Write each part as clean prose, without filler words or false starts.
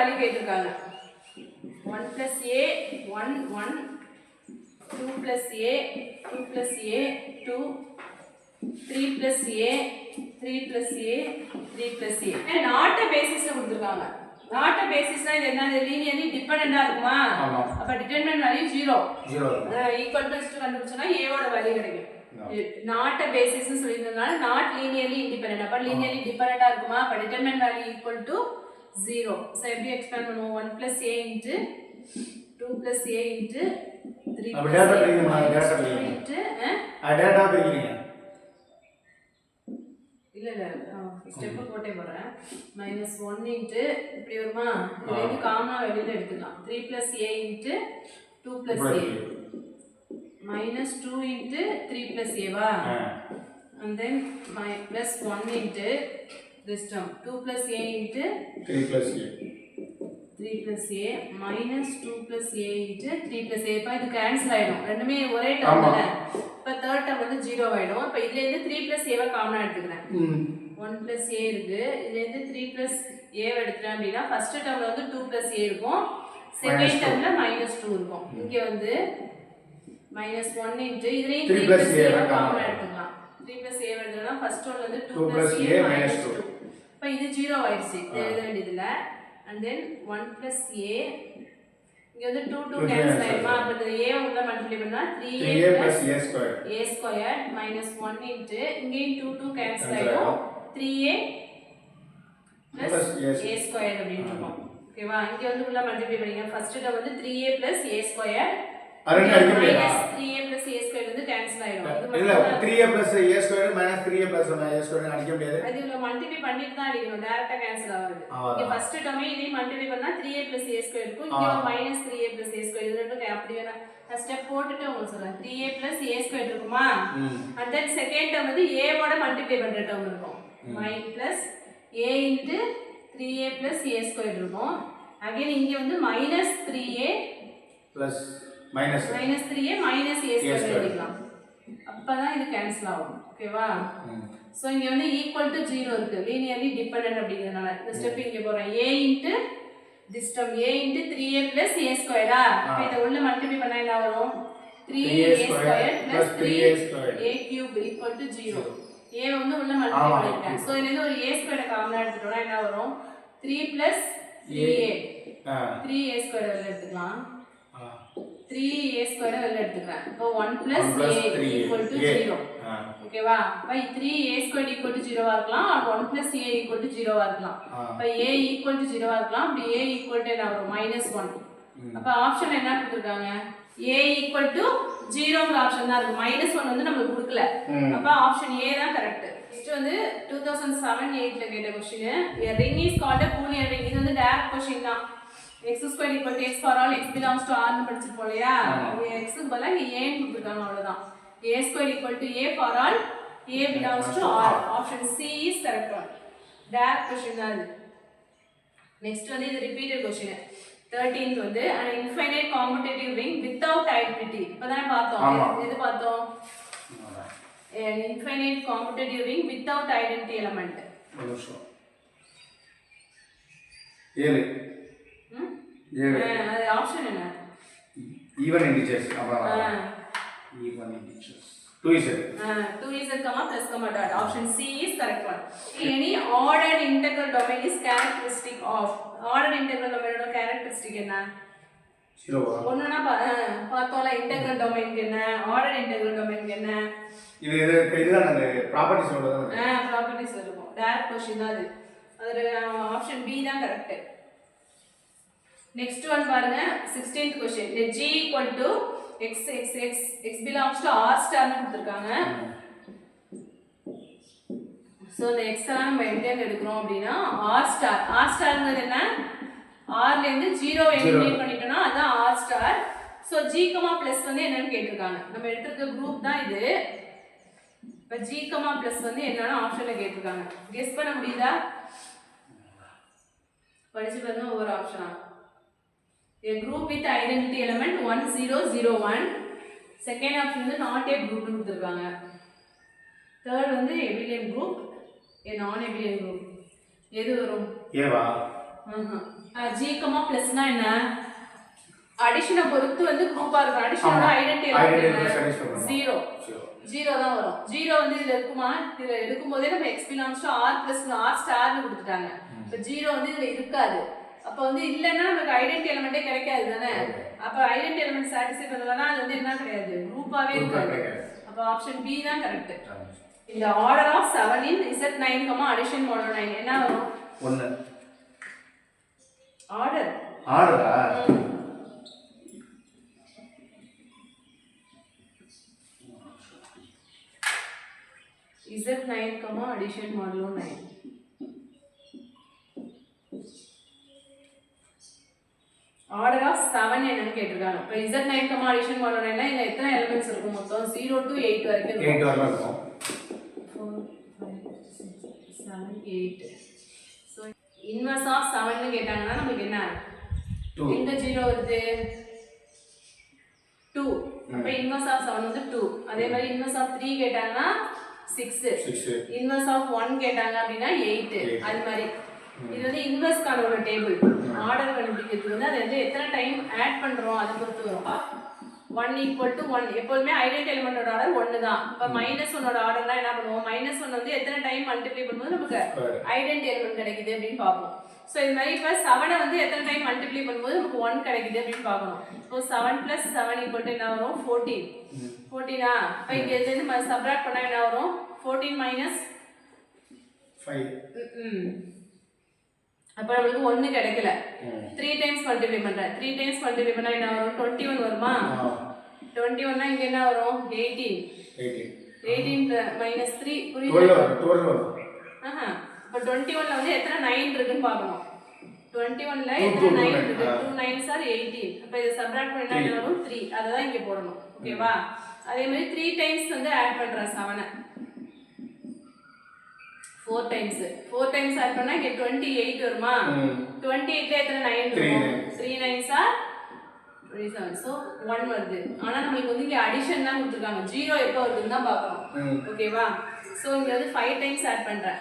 Value கேட்டிருக்காங்க 1 plus a 1 1 2 plus a 2 plus a 2 3 plus a 3 plus a 3 plus a not a basis ல கொடுத்திருக்காங்க not a basis னா இது என்னது linearly dependent இருக்குமா அப்ப determinant value 0 equal to கண்டுபிடிச்சனா a ஓட வேல்யூ கிடைக்கும் not a basis னு சொல்லிருந்தனால not linearly independent அப்ப linearly dependent இருக்குமா அப்ப determinant value equal to 0 so எப்படி எக்ஸ்பேண்ட் பண்ணுவோம் 1 plus a into 2 plus a into 3 அப்ப டேட்டா பிரிக்கணுமா டேட்டா பிரிக்கணும் டேட்டா பிரிக்கறீங்க இல்ல ஸ்டெப் போட்டே போறேன் -1 into இப்படி வருமா இது ரெண்டு காமனா வெளியில எடுத்துக்கலாம் 3 plus a into 2 plus a -2 into 3 plus a வா and then plus 1 into this term 2 plus a into 3 plus a 3 plus a minus 2 plus a into 3 plus a இப்ப இது கேன்சல் ஆயிடும் ரெண்டுமே ஒரே டேர்ம் தானே இப்ப தேர்ட் டேர்ம் வந்து 0 ஆயிடும் இப்ப இதுல இருந்து 3 plus a வ காமனா எடுத்துக்கிறேன் 1 plus a இருக்கு இதுல இருந்து 3 plus a வ எடுத்துறேன் அப்படினா ஃபர்ஸ்ட் டேர்ம்ல வந்து 2 plus a இருக்கும் செகண்ட் டேர்ம்ல -2 இருக்கும் இங்க வந்து -1 into இதுலயும் 3 plus a வ காமனா எடுத்துக்கலாம் 3 plus a வ எடுத்தா ஃபர்ஸ்ட் ஒன்ல வந்து 2 plus a -2 இப்ப இது 0 ஆயிடுச்சு எழுத வேண்டியதுல and then 1 plus a இங்க வந்து 2 கேன்சல் ஆயிடுமா அப்ப இந்த a உள்ள மல்டிப்ளை பண்ணா 3a plus a squared minus 1 into இங்கேயும் 2 கேன்சல் ஆயிடும் 3a plus a squared அப்படினு இருக்கும் ஓகேவா இங்க வந்து உள்ள மல்டிப்ளை பண்ணீங்க ஃபர்ஸ்ட் டேர்ம் வந்து 3a plus a squared அரங்க அடிக்க முடியாதா 3a plus a squared வந்து கேன்சல் ஆயிடும் இல்ல 3a plus a squared minus 3a plus 1 a squared அடிக்க முடியாது அது உள்ள மல்டிப்ளை பண்ணிட்டு தான் அடிக்கணும் டைரக்டா கேன்சல் ஆகாது இங்க ஃபர்ஸ்ட் டேர்மே இதே மல்டிப்ளை பண்ணா 3a plus a squared இருக்கும் இங்க -3a plus a squared இது ரெண்டும் அப்படி வேணா நான் ஸ்டெப் போட்டுட்டு உங்களுக்கு சொல்றேன் 3a plus a squared இருக்குமா and then செகண்ட் டேர்ம் வந்து a ஓட மல்டிப்ளை பண்ற டேர்ம் இருக்கும் plus a into 3a plus a squared இருக்கும் அகைன் இங்க வந்து -3a plus minus 3a minus a squared எழுதிக்கலாம் அப்பதான் இது கேன்சல் ஆகும் ஓகேவா சோ இங்க வந்து equal to 0 இருக்கு linearly dependent அப்படிங்கறனால இந்த ஸ்டெப் இங்க போறேன் a into this term a into 3a plus a squared அப்ப இத உள்ள மல்டிப்ளை பண்ணா என்ன வரும் 3a squared plus 3a cube equal to 0 a வந்து உள்ள மல்டிப்ளை பண்ணிட்டேன் சோ இதுல இருந்து ஒரு a squared காமனா எடுத்துட்டோம்னா என்ன வரும் 3 plus 3a squared எடுத்துக்கலாம் 3a squared வெளிய எடுத்துக்கிறேன் இப்போ 1 plus a equal to 0 ஓகேவா அப்ப 3a squared equal to 0 ஆ இருக்கலாம் 1 plus a equal to 0 ஆ இருக்கலாம் அப்ப a equal to 0 ஆ இருக்கலாம் அப்படி a equal to என்ன வரும் -1 அப்ப ஆப்ஷன் என்ன கொடுத்திருக்காங்க a equal to 0 ங்கற ஆப்ஷன் தான் இருக்கு -1 வந்து நமக்கு கொடுக்கல அப்ப ஆப்ஷன் a தான் கரெக்ட் நெக்ஸ்ட் வந்து 2007-8 ல கேட்ட question a ring is called a Boolean ring இது வந்து டைரக்ட் क्वेश्चन தான் x squared equal to x for all x belongs to r னு படிச்சிருப்போம் இல்லையா x க்கு பதிலா இங்க a ன்னு கொடுத்திருக்காங்க அவ்வளவுதான் a squared equal to a for all a belongs to r option c is correct one direct question தான் இது next வந்து இது repeated question 13th வந்து an infinite commutative ring without identity இப்பதான் பார்த்தோம் எது பார்த்தோம் an infinite commutative ring without identity element நிமிஷம் 7 அது ஆப்ஷன் என்ன even integers அப்புறம் even integers 2z comma plus comma dot option c is correct one any ordered integral domain is characteristic of ordered integral domain ஓட characteristic என்ன 0 ஒண்ணுனா பார்த்தோம்ல integral domain என்ன ordered integral domain என்ன இதுதான் அந்த properties ஓட properties இருக்கும் டைரக்ட் क्वेश्चन தான் அது ஆப்ஷன் b தான் கரெக்ட் next one பாருங்க 16th question let g equal to x belongs to r star னு கொடுத்திருக்காங்க சோ the x எல்லாம் நம்ம எங்க எடுக்கறோம் அப்படினா r starங்கிறது என்ன r ல இருந்து 0 எலிமினேட் பண்ணிட்டோம்னா அதான் r star so g, plus வந்து என்னன்னு கேட்டிருக்காங்க நம்ம எடுத்துக்க குரூப் தான் இது இப்ப g, plus வந்து என்னன்னா ஆப்ஷன்ல கேட்டிருக்காங்க கெஸ் பண்ண முடியுதா படிச்சு பாருங்க ஒவ்வொரு ஆப்ஷனா a group with identity element 1001 second option வந்து not a group னு கொடுத்திருக்காங்க third வந்து abelian group a non abelian group எது வரும் ஏவா g, பிளஸ்னா என்ன? அடிஷனை பொறுத்து வந்து குரூப்பா இருக்கும். அடிஷனோட ஐடென்டிட்டி எலிமெண்ட் 0. 0 தான் வரும். 0 வந்து இதுல இருக்குமா? இதுல இருக்கும்போதே நம்ம x belongs to r plus r star னு கொடுத்துட்டாங்க. இப்ப 0 வந்து இதுல இருக்காது. அப்ப வந்து இல்லன்னா நமக்கு ஐடென்டிட்டி எலிமெண்டே கிடைக்காது தானே? அப்ப ஐடென்டிட்டி எலிமெண்ட் சாட்டிஸ்ஃபை பண்ணலனா அது வந்து என்ன கிடையாது? குரூப்பாவே இருக்காது. அப்ப ஆப்ஷன் பி தான் கரெக்ட். இந்த order of 7 in Z9, addition model 9 என்ன வரும்? 1. ஆர்டர். ஆர்டரா? Z9, addition model 9. Order of 7 என்னன்னு கேட்டிருக்காங்க. இப்போ Z9, addition model 9ல இதுல எத்தனை எலிமெண்ட்ஸ் இருக்கும் மொத்தம்? 0 to 8 வரைக்கும் இருக்கும். 8 வரைக்கும் இருக்கும். 4 5 6 7 8. சோ இன்வெர்ஸ் ஆஃப் 7 னு கேட்டாங்கன்னா நமக்கு என்ன? 2. எங்க 0 வருது? 2. அப்ப இன்வெர்ஸ் ஆஃப் 7 வந்து 2. அதே மாதிரி இன்வெர்ஸ் ஆஃப் 3 கேட்டாங்கன்னா 6. இன்வெர்ஸ் ஆஃப் 1 கேட்டாங்க அப்படினா 8. அது மாதிரி இது வந்து இன்வெர்ஸ்க்கான ஒரு டேபிள். ஆர்டர் கண்டுபிடிக்கிறது வந்து அது வந்து எத்தனை டைம் ஆட் பண்றோம் அதை பொறுத்து வரும். 1 = 1. எப்பவுமே ஐடென்டிட்டி எலிமெண்டோட ஆர்டர் 1 தான். அப்ப -1 ஓட ஆர்டர்னா என்ன பண்ணுவோம்? -1 வந்து எத்தனை டைம் மல்டிப்ளை பண்ணும்போது நமக்கு ஐடென்டிட்டி எலிமெண்ட் கிடைக்குது அப்படின்னு பார்ப்போம். சோ இது மாதிரி இப்ப 7 வந்து எத்தனை டைம் மல்டிப்ளை பண்ணும்போது நமக்கு 1 கிடைக்குது அப்படின்னு பார்க்கணும். சோ 7 + 7 = என்ன வரும்? 14. 14ஆ? அப்ப இங்க இருந்து சப்ட்ராக்ட் பண்ணா என்ன வரும்? 14 - 5. அப்ப நமக்கு 1 கிடைக்கல. 3 டைம்ஸ் மல்டிப்ளை பண்றேன். 3 டைம்ஸ் மல்டிப்ளை பண்ணா என்ன வரும்? 21 வருமா? 21 னா இங்க என்ன வரும்? 18. 18 - 3 புரியுதா? 12 வரும். அப்ப 21ல வந்து எத்தனை 9 இருக்குன்னு பார்க்கணும். 21ல எத்தனை 9 இருக்கு? 2 9s are 18. அப்ப இத சப்ட்ராக்ட் பண்ணா என்ன வரும்? 3. அத தான் இங்க போடணும். ஓகேவா? அதே மாதிரி 3 டைம்ஸ் வந்து ஆட் பண்றேன் 7. 4 டைம்ஸ். 4 டைம்ஸ் ஆட் பண்ணா இங்க 28 வருமா? 28ல எத்தனை 9 இருக்கும்? 3 9s are 27. சோ 1 வருது. ஆனா நமக்கு வந்து இங்க அடிஷன் தான் கொடுத்திருக்காங்க. 0 எப்ப வருதுன்னு தான் பார்க்கணும். ஓகேவா? சோ இங்க வந்து 5 டைம்ஸ் ஆட் பண்றேன்.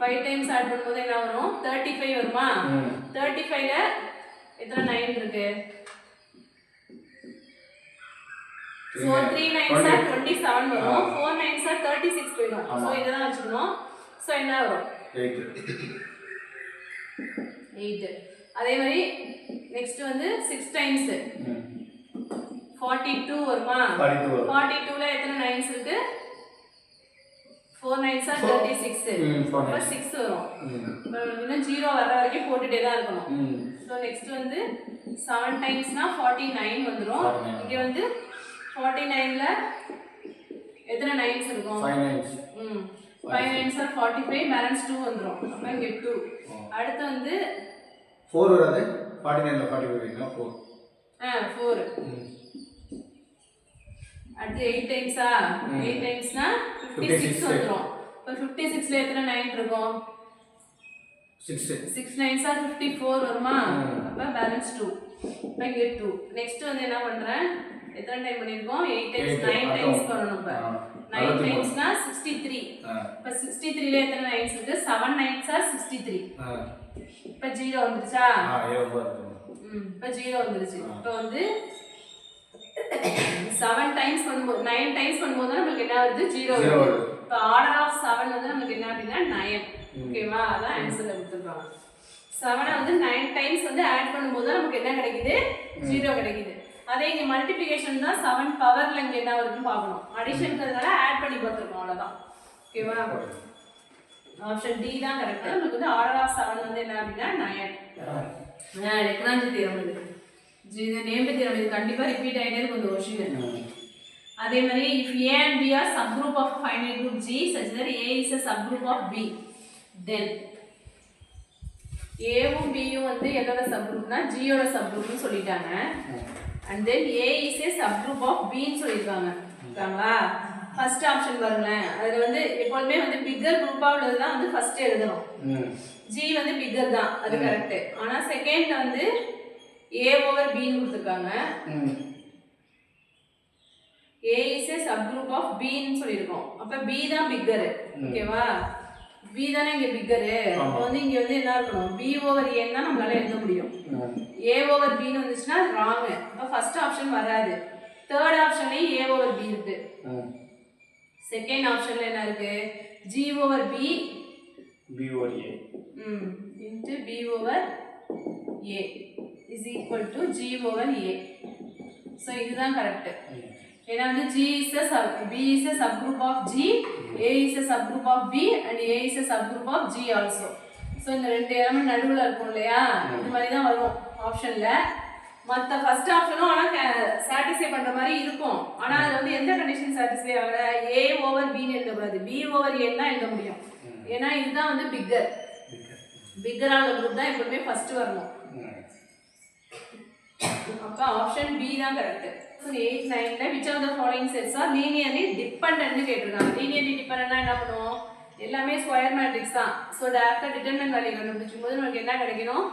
5 டைம்ஸ் ஆட் பண்ணும்போது என்ன வரும்? 35 வருமா? 35ல எத்தனை 9 இருக்கு? So 3 9s are 27 வரும். 4 9s are 36 போயிடும். சோ இதெல்லாம் வச்சுக்கணும். சோ என்ன வரும்? 8. அதே மாதிரி நெக்ஸ்ட் வந்து 6 டைம்ஸ் 42 வருமா? 42ல எத்தனை 9s இருக்கு? 4 9s are 36. அப்ப 6 வரும். இன்னும் 0 வர வரைக்கும் போட்டுட்டே தான் இருக்கணும். சோ நெக்ஸ்ட் வந்து 7 டைம்ஸ்னா 49 வந்துரும். இங்க வந்து 49ல எத்தனை 9s இருக்கும்? 5 9s. 5 9s are 45, பேலன்ஸ் 2 வந்துரும். அப்ப இங்க 2. அடுத்து வந்து 4 வராது. 49ல 45 வைங்க 4. 4. அடுத்து 8 டைம்ஸா? 8 டைம்ஸ்னா 56 வந்துரும். அப்ப 56ல எத்தனை 9 இருக்கும்? 6. 6 9s are 54 வருமா? அப்ப பேலன்ஸ் 2. அப்ப இங்க 2. நெக்ஸ்ட் வந்து என்ன பண்றேன்? எத்தனை டைம் பண்ணிருக்கோம்? 8 டைம்ஸ் 9 டைம்ஸ் பண்ணனும். இப்ப 9 டைம்ஸ்னா 63. இப்ப 63ல எத்தனை 9s இருக்கு? 7 9s are 63. இப்ப 0 வந்துருச்சா? இப்ப 0 வந்துருச்சு. இப்ப வந்து 7 டைம்ஸ் பண்ணும்போது 9 டைம்ஸ் பண்ணும்போது நமக்கு என்ன வருது? 0 வருது. இப்ப ஆர்டர் ஆஃப் 7 வந்து நமக்கு என்ன அப்படினா 9. ஓகேவா? அதான் ஆன்சர்ல கொடுத்திருக்காங்க. 7 வந்து 9 டைம்ஸ் வந்து ஆட் பண்ணும்போது நமக்கு என்ன கிடைக்குது? 0 கிடைக்குது. அதே இங்க மல்டிப்ளிகேஷன் தான் 7 பவர்ல இங்க என்ன வருதுன்னு பார்க்கணும். அடிஷன்ன்றதால ஆட் பண்ணி பார்த்திருக்கோம் அவ்வளவுதான். ஓகேவா? ஆப்ஷன் டி தான் கரெக்ட். நமக்கு வந்து ஆர்டர் ஆஃப் 7 வந்து என்ன அப்படினா 9. லெக்ராஞ்சி தியரம் இது நேம் தியரம். இது கண்டிப்பா ரிப்பீட் ஆயிட்டே இருக்கும் இந்த क्वेश्चन. அதே மாதிரி if A and B are subgroup of finite group G such that A is a subgroup of B, then A வும் B யும் வந்து என்னோட சப்குரூப்னா G யோட சப்குரூப்னு சொல்லிட்டாங்க. and then A is a subgroup of B ன்னு சொல்லிருக்காங்க. ஓகேங்களா? ஃபர்ஸ்ட் ஆப்ஷன் பாருங்களேன். அதுல வந்து எப்பவுமே வந்து பிக்கர் குரூப்பா உள்ளது தான் வந்து ஃபர்ஸ்ட் எழுதணும். G வந்து பிக்கர் தான், அது கரெக்ட். ஆனா செகண்ட்ல வந்து A over B ன்னு கொடுத்திருக்காங்க. A is a subgroup of B ன்னு சொல்லிருக்கோம். அப்ப B தான் பிக்கர். ஓகேவா? b தானே இங்க பிக்கரு. அப்போ வந்து இங்க வந்து என்ன இருக்கணும், b ஓவர் a தான் நம்மளால எழுத முடியும். a ஓவர் b ன்னு வந்துச்சுன்னா ராங். அப்ப ஃபர்ஸ்ட் ஆப்ஷன் வராது. தேர்ட் ஆப்ஷன்லயும் a ஓவர் b இருக்கு. செகண்ட் ஆப்ஷன்ல என்ன இருக்கு, g over b over a into b over a is equal to g over a. so இதுதான் கரெக்ட். ஏன்னா வந்து b is a subgroup of g, a is a subgroup of b and a is a subgroup of g also. so இந்த ரெண்டு element நடுவுல இருக்கும் இல்லையா, இந்த மாதிரி தான் வரும் ஆப்ஷன்ல. மற்ற ஃபர்ஸ்ட் ஆப்ஷனும் ஆனால் சாட்டிஸ்ஃபை பண்ற மாதிரி இருக்கும். ஆனா அது வந்து எந்த கண்டிஷன் சாட்டிஸ்ஃபை ஆகல, a ஓவர் b ன்னு எழுதக்கூடாது, b ஓவர் a தான் எழுத முடியும். ஏன்னா இதுதான் வந்து பிக்கரான குரூப் தான் எப்பவுமே ஃபர்ஸ்ட் வரணும். அப்ப ஆப்ஷன் பி தான் correct. 8 9ல which of the following sets are linearly dependent னு கேட்டிருக்காங்க. linearly dependentனா என்ன பண்ணுவோம், எல்லாமே ஸ்கொயர் மேட்ரிக்ஸ் தான். சோ டைரக்டா டிட்டர்மினன்ட் வேல்யூ கண்டுபிடிக்கும்போது நமக்கு என்ன கிடைக்கும்,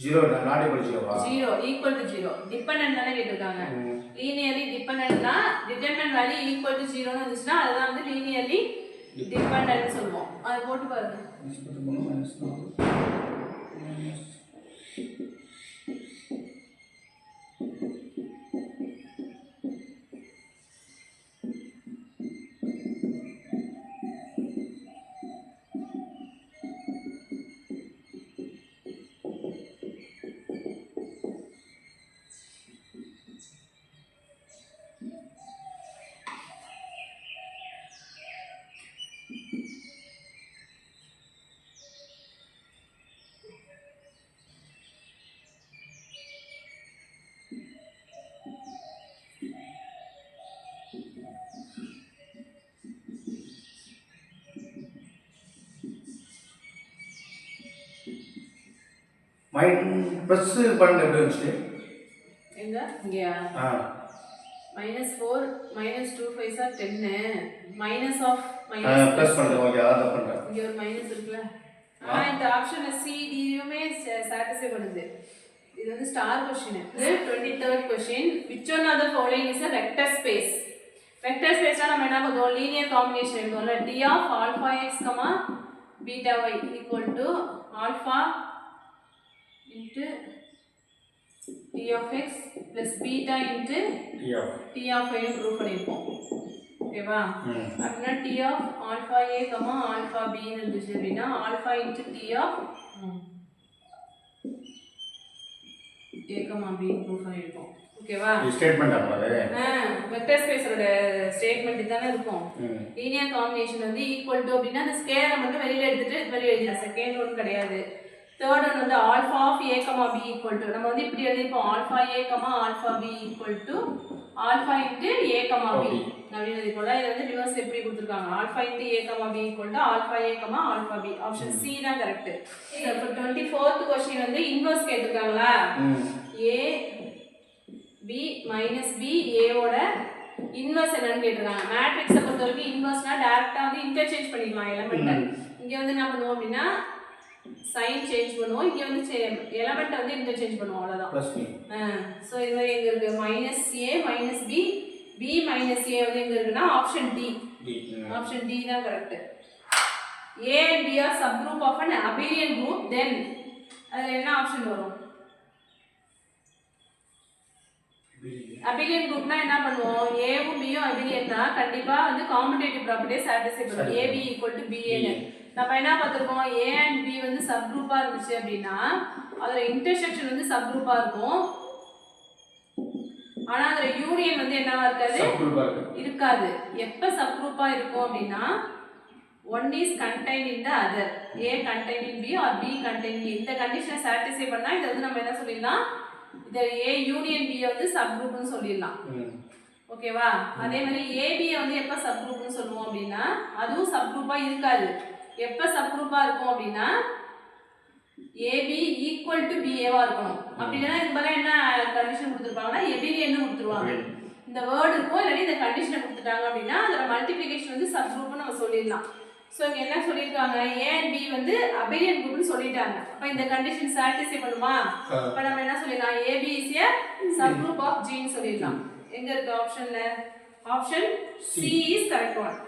0 not equal to 0. 0 equal to 0. Dependent தான கேட்டிருக்காங்க. linearly dependentனா டிட்டர்மினன்ட் வேல்யூ equal to 0 னு வந்துச்சுனா அதுதான் வந்து linearly dependent னு சொல்லுவோம். அது போட்டு பாருங்க. ப்ளஸ் பண்ண எப்படி வந்துச்சு எங்க இங்கயா, -4 -2 5 are 10 minus of minus plus பண்றேன். ஓகே அத பண்றேன். இங்க ஒரு மைனஸ் இருக்குல. இந்த ஆப்ஷன்ல சி டியுமே சாட்டிஸ்ஃபை பண்ணுது. இது வந்து star question. 23rd question, which one of the following is a vector space? Vector ஸ்பேஸ்னா நம்ம என்ன பண்ணுவோம், லீனியர் காம்பினேஷன் எழுதுவோம்ல. d of alpha x, beta y equal to alpha into t of x plus beta into t of y prove பண்ணிருப்போம். ஓகேவா? அப்படினா t of alpha a, alpha b ன்னு இருந்துச்சு அப்படினா alpha into t of a, b prove பண்ணிருப்போம். ஓகேவா? இது statement அப்பவே வெக்டர் ஸ்பேஸோட ஸ்டேட்மென்ட் தானே இருக்கும். லீனியர் காம்பினேஷன் வந்து ஈக்குவல் டு அப்படினா அந்த ஸ்கேலரை மட்டும் வெளியில எடுத்துட்டு இது மாதிரி எழுதிடலாம். செகண்ட் ஒன் கிடையாது. தேர்ட் ஒன் வந்து alpha of a, b equal to நம்ம வந்து இப்படி எழுதிப்போம். Alpha a, alpha b equal to alpha into a, b அப்படின்னு எழுதிப்போம். இதை வந்து ரிவர்ஸ் எப்படி கொடுத்துருக்காங்க, alpha into a, b equal to alpha a, alpha b. Option C தான் கரெக்ட். இப்போ 24th क्वेश्चन வந்து inverse கேட்டிருக்காங்களா, a b minus b a ஓட இன்வெர்ஸ் என்னன்னு கேட்டிருக்காங்க. மேட்ரிக்ஸை பொறுத்த வரைக்கும் இன்வெர்ஸ்னா டைரக்டா வந்து இன்டர்சேஞ்ச் பண்ணிடலாம் எலிமெண்ட்டை. இங்க வந்து என்ன பண்ணுவோம் அப்படின்னா சைன் சேஞ்ச் பண்ணுவோம், இங்க வந்து எலிமெண்ட்டை வந்து இன்டர்சேஞ்ச் பண்ணுவோம், அவ்வளவுதான். Plus b. சோ இது மாதிரி எங்க இருக்கு, minus a minus b, b minus a வந்து எங்க இருக்குன்னா ஆப்ஷன் டி. ஆப்ஷன் டி தான் correct. a and b are subgroup of an abelian group, then அதுல என்ன ஆப்ஷன் வரும், abelian groupனா என்ன பண்ணுவோம், a வும் b யும் abelianனா கண்டிப்பா வந்து காம்படிட்டிவ் ப்ராப்பர்ட்டியை சாட்டிஸ்ஃபை பண்ணும். ab = ba ன்னு நம்ம என்ன பார்த்திருக்கோம், a and b வந்து சப் குரூப்பா இருந்துச்சு அப்படினா அதோட இன்டர்செக்ஷன் வந்து சப் குரூப்பா இருக்கும். ஆனா அதோட யூனியன் வந்து என்னவா இருக்காது, இருக்காது. எப்ப சப் குரூப்பா இருக்கும் அப்படினா one is contained in the other, a contained in b or b contained in. இந்த கண்டிஷனை சாட்டிஸ்ஃபை பண்ணா இத வந்து நம்ம என்ன சொல்லிடலாம், இத a யூனியன் b வந்து சப் குரூப்னு சொல்லிடலாம். ஓகேவா? அதே மாதிரி ab வந்து எப்ப சப் குரூப்னு சொல்லுவோம் அப்படினா அதுவும் சப் குரூப்பா இருக்காது. எப்ப சப் குரூப்பா இருக்கும் அப்படினா ab equal to ba வா இருக்கணும். அப்படினா இதுக்கு பதிலா என்ன கண்டிஷன் கொடுத்திருப்பாங்கன்னா abelian னு கொடுத்துருவாங்க. இந்த வேர்ட் இருக்கும், இல்ல இந்த கண்டிஷனை கொடுத்துட்டாங்க அப்படினா அதோட மல்டிப்ளிகேஷன் வந்து சப் குரூப்னு நம்ம சொல்லிடலாம். சோ இங்க என்ன சொல்லிருக்காங்க, a and b வந்து abelian குரூப்னு சொல்லிட்டாங்க. அப்ப இந்த கண்டிஷன் சாட்டிஸ்ஃபை பண்ணுமா? அப்ப நம்ம என்ன சொல்லிடலாம், ab is a subgroup of g ன்னு சொல்லிடலாம். எங்க இருக்கு ஆப்ஷன்ல, option C is correct one.